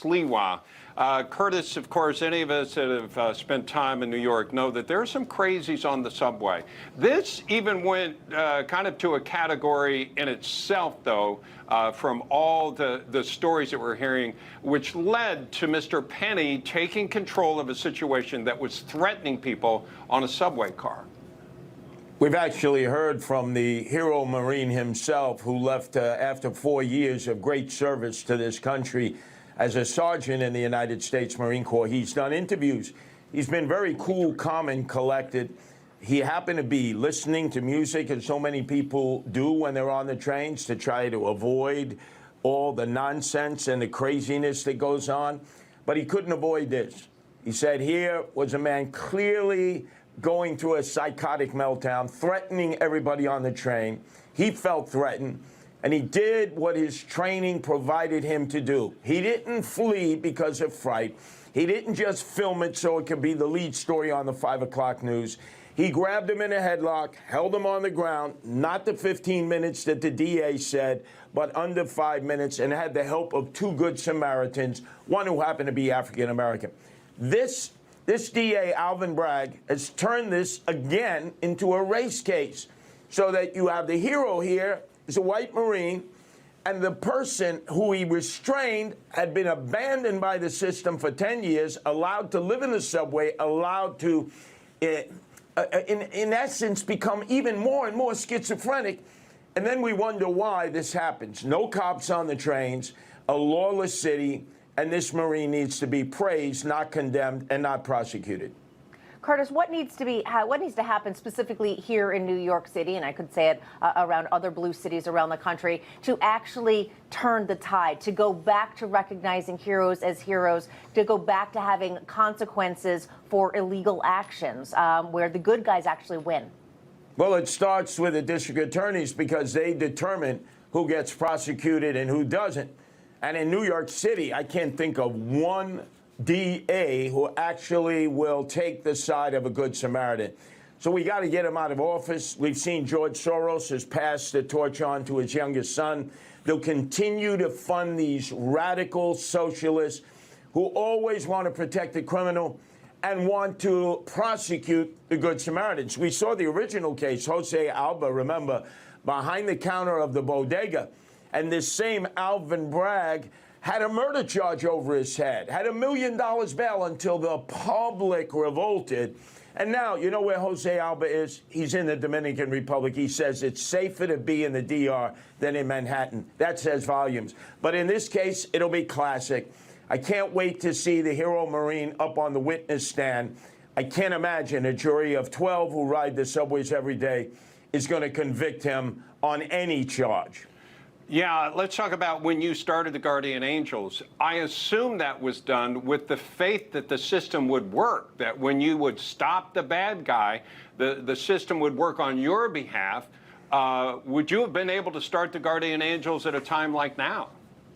Sliwa. Curtis, of course, any of us that have spent time in New York know that there are some crazies on the subway. This even went kind of to a category in itself, though, from all the stories that we're hearing, which led to Mr. Penny taking control of a situation that was threatening people on a subway car. We've actually heard from the hero Marine himself, who left after 4 years of great service to this country as a sergeant in the United States Marine Corps. He's done interviews. He's been very cool, calm, and collected. He happened to be listening to music, as so many people do when they're on the trains, to try to avoid all the nonsense and the craziness that goes on. But he couldn't avoid this. He said here was a man clearly going through a psychotic meltdown, threatening everybody on the train. He felt threatened, and he did what his training provided him to do. He didn't flee because of fright. He didn't just film it so it could be the lead story on the 5 o'clock news. He grabbed him in a headlock, held him on the ground, not the 15 minutes that the DA said, but under 5 minutes, and had the help of 2 good Samaritans, one who happened to be African-American. This DA, Alvin Bragg, has turned this again into a race case, so that you have the hero here is a white Marine, and the person who he restrained had been abandoned by the system for 10 years, allowed to live in the subway, allowed to, in essence, become even more and more schizophrenic. And then we wonder why this happens. No cops on the trains, a lawless city, and this Marine needs to be praised, not condemned, and not prosecuted. Curtis, what needs to happen specifically here in New York City, and I could say it around other blue cities around the country, to actually turn the tide, to go back to recognizing heroes as heroes, to go back to having consequences for illegal actions, where the good guys actually win? Well, it starts with the district attorneys, because they determine who gets prosecuted and who doesn't. And in New York City, I can't think of one DA who actually will take the side of a good Samaritan. So we got to get him out of office. We've seen George Soros has passed the torch on to his youngest son. They'll continue to fund these radical socialists who always want to protect the criminal and want to prosecute the good Samaritans. We saw the original case, Jose Alba, remember, behind the counter of the bodega. And this same Alvin Bragg had a murder charge over his head, had $1 million bail until the public revolted. And now, you know where Jose Alba is? He's in the Dominican Republic. He says it's safer to be in the DR than in Manhattan. That says volumes. But in this case, it'll be classic. I can't wait to see the hero Marine up on the witness stand. I can't imagine a jury of 12 who ride the subways every day is going to convict him on any charge. Yeah, let's talk about when you started the Guardian Angels. I assume that was done with the faith that the system would work, that when you would stop the bad guy, the system would work on your behalf. Would you have been able to start the Guardian Angels at a time like now?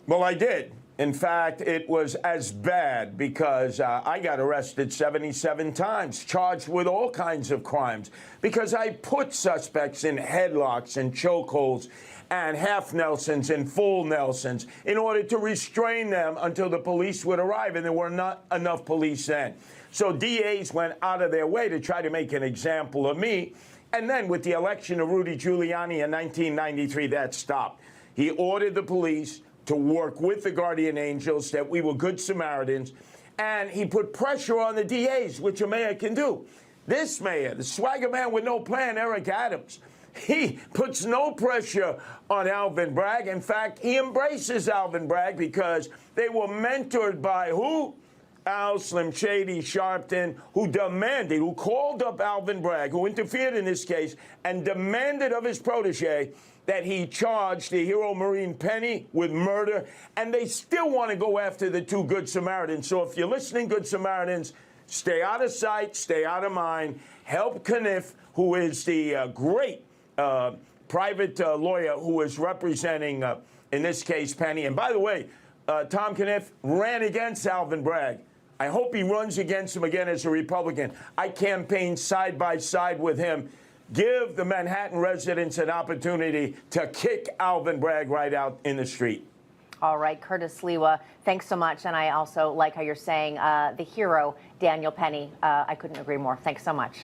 Well, I did. In fact, it was as bad because I got arrested 77 times, charged with all kinds of crimes, because I put suspects in headlocks and chokeholds and half Nelsons and full Nelsons in order to restrain them until the police would arrive, and there were not enough police then. So DAs went out of their way to try to make an example of me. And then with the election of Rudy Giuliani in 1993, that stopped. He ordered the police to work with the Guardian Angels, that we were good Samaritans, and he put pressure on the DAs, which a mayor can do. This mayor, the swagger man with no plan, Eric Adams, he puts no pressure on Alvin Bragg. In fact, he embraces Alvin Bragg because they were mentored by who? Al Slim Shady Sharpton, who called up Alvin Bragg, who interfered in this case, and demanded of his protege that he charged the hero Marine Penny with murder, and they still want to go after the 2 good Samaritans. So if you're listening, good Samaritans, stay out of sight, stay out of mind. Help Kniff, who is the great private lawyer who is representing, in this case, Penny. And by the way, Tom Kniff ran against Alvin Bragg. I hope he runs against him again as a Republican. I campaigned side by side with him. Give the Manhattan residents an opportunity to kick Alvin Bragg right out in the street. All right, Curtis Sliwa, thanks so much. And I also like how you're saying the hero, Daniel Penny. I couldn't agree more. Thanks so much.